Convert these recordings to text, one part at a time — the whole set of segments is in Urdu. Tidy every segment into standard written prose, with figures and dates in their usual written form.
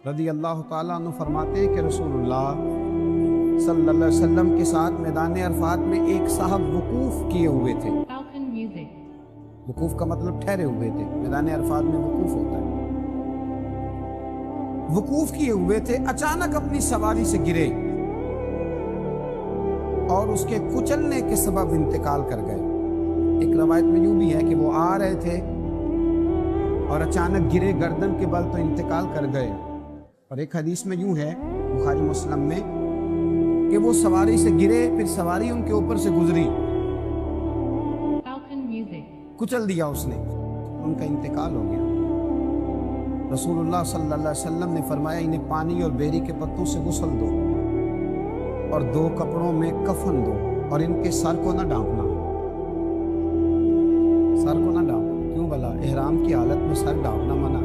رضی اللہ تعالیٰ عنہ فرماتے ہیں کہ رسول اللہ صلی اللہ علیہ وسلم کے ساتھ میدان عرفات میں ایک صاحب وقوف کیے ہوئے تھے۔ وقوف کا مطلب ٹھہرے ہوئے تھے، میدان عرفات میں وقوف ہوتا ہے۔ وقوف کیے ہوئے تھے، اچانک اپنی سواری سے گرے اور اس کے کچلنے کے سبب انتقال کر گئے۔ ایک روایت میں یوں بھی ہے کہ وہ آ رہے تھے اور اچانک گرے گردن کے بل تو انتقال کر گئے، اور ایک حدیث میں یوں ہے بخاری مسلم میں کہ وہ سواری سے گرے، پھر سواری ان کے اوپر سے گزری، کچل دیا اس نے، ان کا انتقال ہو گیا۔ رسول اللہ صلی اللہ علیہ وسلم نے فرمایا انہیں پانی اور بیری کے پتوں سے غسل دو اور 2 کپڑوں میں کفن دو، اور ان کے سر کو نہ ڈانپنا، سر کو نہ ڈانپنا۔ کیوں بھلا؟ احرام کی حالت میں سر ڈانپنا منع۔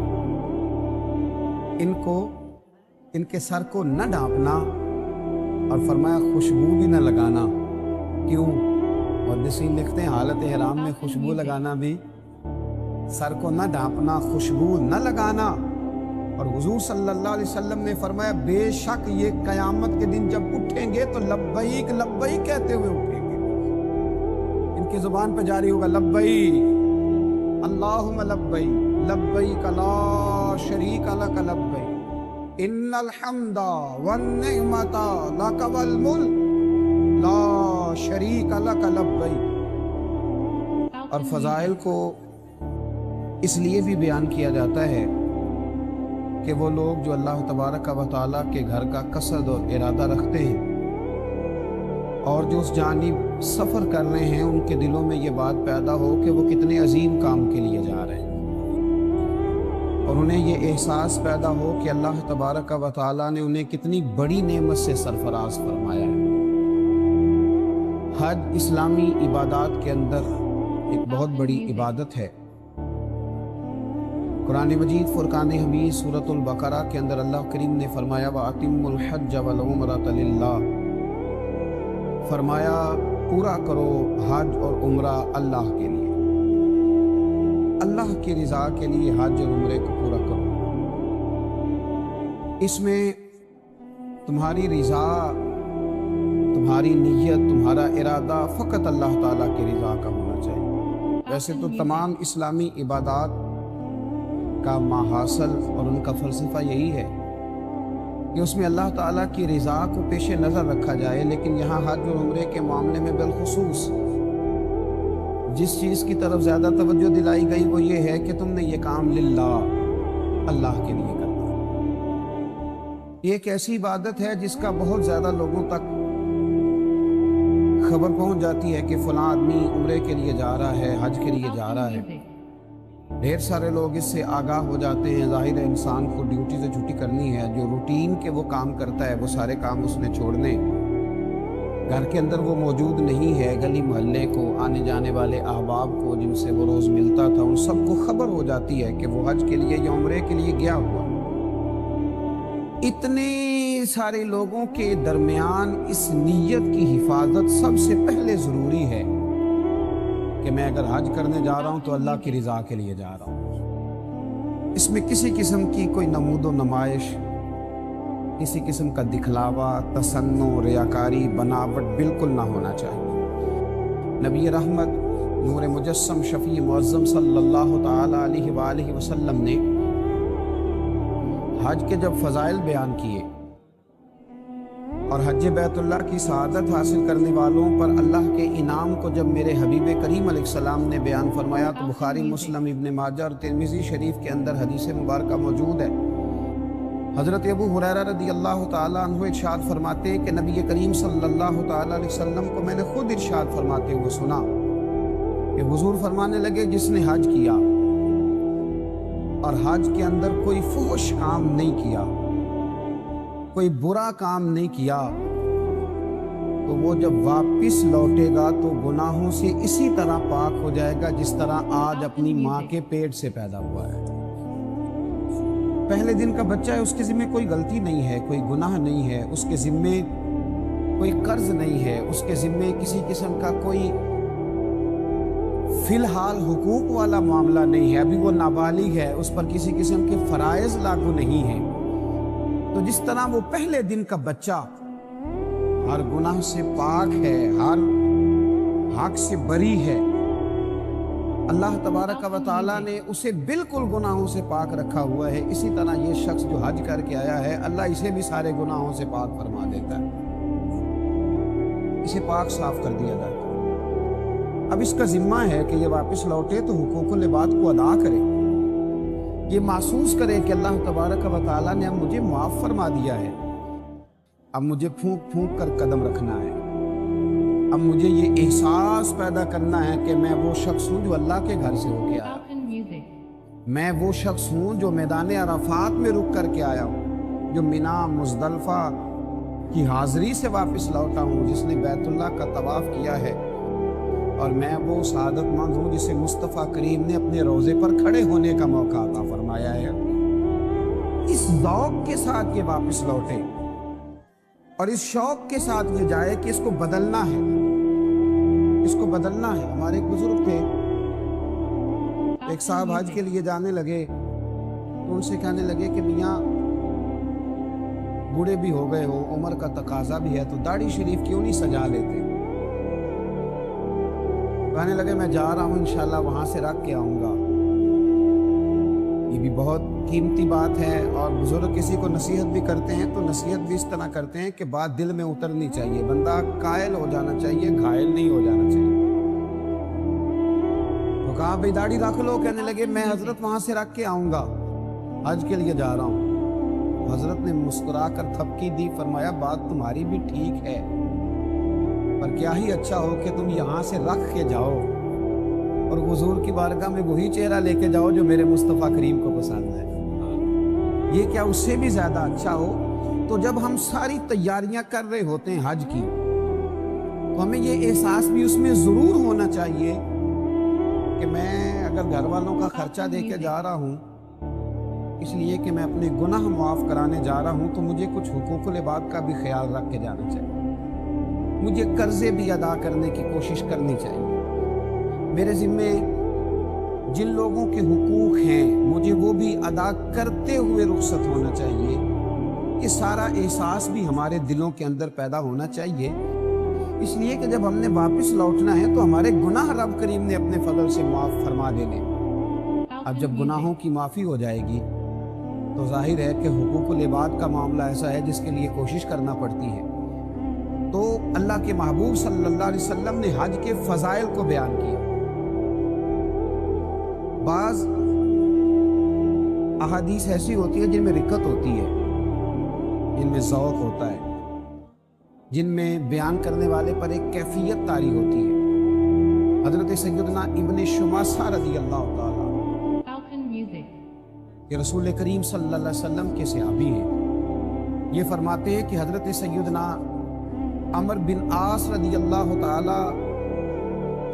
ان کے سر کو نہ ڈانپنا، اور فرمایا خوشبو بھی نہ لگانا۔ کیوں؟ محدثین لکھتے ہیں حالت احرام میں خوشبو لگانا بھی، سر کو نہ ڈانپنا، خوشبو نہ لگانا۔ اور حضور صلی اللہ علیہ وسلم نے فرمایا بے شک یہ قیامت کے دن جب اٹھیں گے تو لبیک لبیک کہتے ہوئے اٹھیں گے، ان کی زبان پہ جاری ہوگا لبیک اللہم لبیک لبیک لا شریک لک لبیک ان الحمد والنعمت لک والملک لا شریک لک لبیک۔ اور فضائل کو اس لیے بھی بیان کیا جاتا ہے کہ وہ لوگ جو اللہ تبارک و تعالیٰ کے گھر کا قصد اور ارادہ رکھتے ہیں اور جو اس جانب سفر کر رہے ہیں، ان کے دلوں میں یہ بات پیدا ہو کہ وہ کتنے عظیم کام کے لیے جا رہے ہیں، اور انہیں یہ احساس پیدا ہو کہ اللہ تبارک و تعالیٰ نے انہیں کتنی بڑی نعمت سے سرفراز فرمایا ہے۔ حج اسلامی عبادات کے اندر ایک بہت بڑی عبادت ہے۔ قرآن مجید فرقان حمید سورۃ البقرہ کے اندر اللہ کریم نے فرمایا وَأَتِمُّ الْحَجَّ وَالْعُمْرَةَ لِلَّهِ، فرمایا پورا کرو حج اور عمرہ اللہ کے لیے، اللہ کی رضا کے لیے حج اور عمرے کو پورا کرو۔ اس میں تمہاری رضا، تمہاری نیت، تمہارا ارادہ فقط اللہ تعالیٰ کی رضا کا ہونا چاہیے۔ ویسے تو تمام اسلامی عبادات کا ماحصل اور ان کا فلسفہ یہی ہے کہ اس میں اللہ تعالیٰ کی رضا کو پیش نظر رکھا جائے، لیکن یہاں حج اور عمرے کے معاملے میں بالخصوص جس چیز کی طرف زیادہ توجہ دلائی گئی وہ یہ ہے کہ تم نے یہ کام للہ، اللہ کے لیے کرنا ہے۔ یہ ایک ایسی عبادت ہے جس کا بہت زیادہ لوگوں تک خبر پہنچ جاتی ہے کہ فلاں آدمی عمرے کے لیے جا رہا ہے، حج کے لیے جا رہا ہے، ڈھیر سارے لوگ اس سے آگاہ ہو جاتے ہیں۔ ظاہر ہے انسان کو ڈیوٹی سے چھٹی کرنی ہے، جو روٹین کے وہ کام کرتا ہے وہ سارے کام اس نے چھوڑنے، گھر کے اندر وہ موجود نہیں ہے، گلی محلے کو، آنے جانے والے احباب کو جن سے وہ روز ملتا تھا، ان سب کو خبر ہو جاتی ہے کہ وہ حج کے لیے یا عمرے کے لیے گیا ہوا۔ اتنے سارے لوگوں کے درمیان اس نیت کی حفاظت سب سے پہلے ضروری ہے کہ میں اگر حج کرنے جا رہا ہوں تو اللہ کی رضا کے لیے جا رہا ہوں۔ اس میں کسی قسم کی کوئی نمود و نمائش، کسی قسم کا دکھلاوا، تصنع، ریاکاری، بناوٹ بالکل نہ ہونا چاہیے۔ نبی رحمت نور مجسم شفیع معظم صلی اللہ تعالی علیہ وآلہ وسلم نے حج کے جب فضائل بیان کیے اور حج بیت اللہ کی سعادت حاصل کرنے والوں پر اللہ کے انعام کو جب میرے حبیب کریم علیہ السلام نے بیان فرمایا تو بخاری، مسلم، ابن ماجہ اور ترمذی شریف کے اندر حدیث مبارکہ موجود ہے۔ حضرت ابو ہریرہ رضی اللہ تعالیٰ عنہ ارشاد فرماتے ہیں کہ نبی کریم صلی اللہ تعالیٰ علیہ وسلم کو میں نے خود ارشاد فرماتے ہوئے سنا کہ حضور فرمانے لگے جس نے حج کیا اور حج کے اندر کوئی فحش کام نہیں کیا، کوئی برا کام نہیں کیا، تو وہ جب واپس لوٹے گا تو گناہوں سے اسی طرح پاک ہو جائے گا جس طرح آج اپنی ماں کے پیٹ سے پیدا ہوا ہے۔ پہلے دن کا بچہ ہے، اس کے ذمہ کوئی غلطی نہیں ہے، کوئی گناہ نہیں ہے، اس کے ذمہ کوئی قرض نہیں ہے، اس کے ذمہ کسی قسم کا کوئی فی الحال حقوق والا معاملہ نہیں ہے، ابھی وہ نابالغ ہے، اس پر کسی قسم کے فرائض لاگو نہیں ہیں، تو جس طرح وہ پہلے دن کا بچہ ہر گناہ سے پاک ہے، ہر حق سے بری ہے، اللہ تبارک و تعالیٰ نے اسے بالکل گناہوں سے پاک رکھا ہوا ہے، اسی طرح یہ شخص جو حج کر کے آیا ہے اللہ اسے بھی سارے گناہوں سے پاک فرما دیتا ہے، اسے پاک صاف کر دیا جاتا ہے۔ اب اس کا ذمہ ہے کہ یہ واپس لوٹے تو حقوق العباد کو ادا کرے، یہ محسوس کرے کہ اللہ تبارک و تعالیٰ نے اب مجھے معاف فرما دیا ہے، اب مجھے پھونک پھونک کر قدم رکھنا ہے، اب مجھے یہ احساس پیدا کرنا ہے کہ میں وہ شخص ہوں جو اللہ کے گھر سے ہو کے آیا، میں وہ شخص ہوں جو میدان عرفات میں رک کر کے آیا ہوں، جو مینا مزدلفہ کی حاضری سے واپس لوٹا ہوں، جس نے بیت اللہ کا طواف کیا ہے، اور میں وہ سعادت مند ہوں جسے مصطفیٰ کریم نے اپنے روضے پر کھڑے ہونے کا موقع عطا فرمایا ہے۔ اس ذوق کے ساتھ یہ واپس لوٹے اور اس شوق کے ساتھ یہ جائے کہ اس کو بدلنا ہے، اس کو بدلنا ہے۔ ہمارے ایک بزرگ تھے، ایک صاحب حج کے لیے جانے لگے تو ان سے کہنے لگے کہ میاں بوڑھے بھی ہو گئے ہو، عمر کا تقاضا بھی ہے، تو داڑھی شریف کیوں نہیں سجا لیتے؟ کہنے لگے میں جا رہا ہوں انشاءاللہ وہاں سے رکھ کے آؤں گا۔ یہ بھی بہت قیمتی بات ہے، اور بزرگ کسی کو نصیحت بھی کرتے ہیں تو نصیحت بھی اس طرح کرتے ہیں کہ بات دل میں اترنی چاہیے، بندہ قائل ہو جانا چاہیے، گھائل نہیں ہو جانا چاہیے۔ تو کہا بھئی داڑھی رکھ لو، کہنے لگے میں حضرت وہاں سے رکھ کے آؤں گا، حج کے لیے جا رہا ہوں۔ حضرت نے مسکرا کر تھپکی دی، فرمایا بات تمہاری بھی ٹھیک ہے، پر کیا ہی اچھا ہو کہ تم یہاں سے رکھ کے جاؤ اور حضور کی بارگاہ میں وہی چہرہ لے کے جاؤ جو میرے مصطفیٰ کریم کو پسند ہے۔ یہ کیا اس سے بھی زیادہ اچھا ہو؟ تو جب ہم ساری تیاریاں کر رہے ہوتے ہیں حج کی، تو ہمیں یہ احساس بھی اس میں ضرور ہونا چاہیے کہ میں اگر گھر والوں کا خرچہ دے کے جا رہا ہوں اس لیے کہ میں اپنے گناہ معاف کرانے جا رہا ہوں، تو مجھے کچھ حقوق العباد کا بھی خیال رکھ کے جانا چاہیے، مجھے قرضے بھی ادا کرنے کی کوشش کرنی چاہیے، میرے ذمے جن لوگوں کے حقوق ہیں مجھے وہ بھی ادا کرتے ہوئے رخصت ہونا چاہیے۔ یہ سارا احساس بھی ہمارے دلوں کے اندر پیدا ہونا چاہیے، اس لیے کہ جب ہم نے واپس لوٹنا ہے تو ہمارے گناہ رب کریم نے اپنے فضل سے معاف فرما دینے۔ اب جب گناہوں کی معافی ہو جائے گی تو ظاہر ہے کہ حقوق العباد کا معاملہ ایسا ہے جس کے لیے کوشش کرنا پڑتی ہے۔ تو اللہ کے محبوب صلی اللہ علیہ وسلم نے حج کے فضائل کو بیان کیا۔ بعض احادیث ایسی ہوتی ہے جن میں رکت ہوتی ہے، جن میں ذوق ہوتا ہے، جن میں بیان کرنے والے پر ایک کیفیت طاری ہوتی ہے۔ حضرت سیدنا ابن شماسہ رضی اللہ تعالیٰ کہ رسول کریم صلی اللہ علیہ وسلم کے صحابی ہیں، یہ فرماتے ہیں کہ حضرت سیدنا عمر بن عاص رضی اللہ تعالی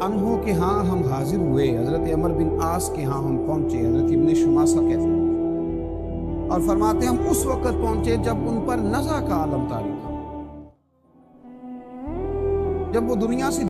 عنہ کے ہاں ہم حاضر ہوئے، حضرت عمر بن عاص کے ہاں ہم پہنچے، حضرت ابن شماسہ کہتے ہیں، اور فرماتے ہیں ہم اس وقت پہنچے جب ان پر نزع کا عالم طاری تھا، جب وہ دنیا سے